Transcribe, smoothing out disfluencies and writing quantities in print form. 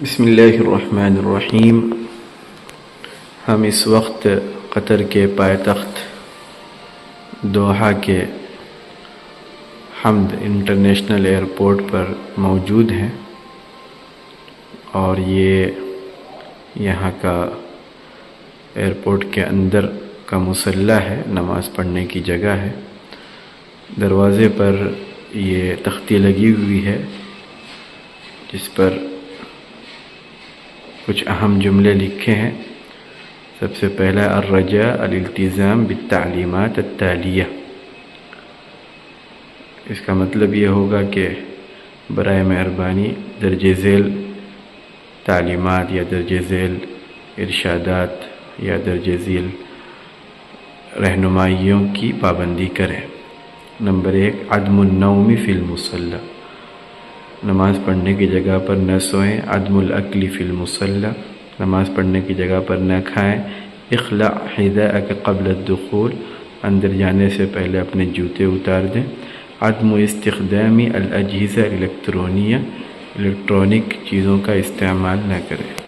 بسم اللہ الرحمن الرحیم۔ ہم اس وقت قطر کے پائیتخت دوحہ کے حمد انٹرنیشنل ایئرپورٹ پر موجود ہیں، اور یہ یہاں کا ایئرپورٹ کے اندر کا مصلی ہے، نماز پڑھنے کی جگہ ہے۔ دروازے پر یہ تختی لگی ہوئی ہے جس پر کچھ اہم جملے لکھے ہیں۔ سب سے پہلا الرجاء الالتزام بالتعلیمات التالیہ۔ اس کا مطلب یہ ہوگا کہ برائے مہربانی درج ذیل تعلیمات یا درج ذیل ارشادات یا درج ذیل رہنمائیوں کی پابندی کریں۔ نمبر 1، عدم النوم فی المصلی، نماز پڑھنے کی جگہ پر نہ سوئیں۔ عدم الاکل فی المصلی، نماز پڑھنے کی جگہ پر نہ کھائیں۔ اخلع حذاءک قبل الدخول، اندر جانے سے پہلے اپنے جوتے اتار دیں۔ عدم استخدام الاجہزہ الیکٹرونیہ، الیکٹرانک چیزوں کا استعمال نہ کریں۔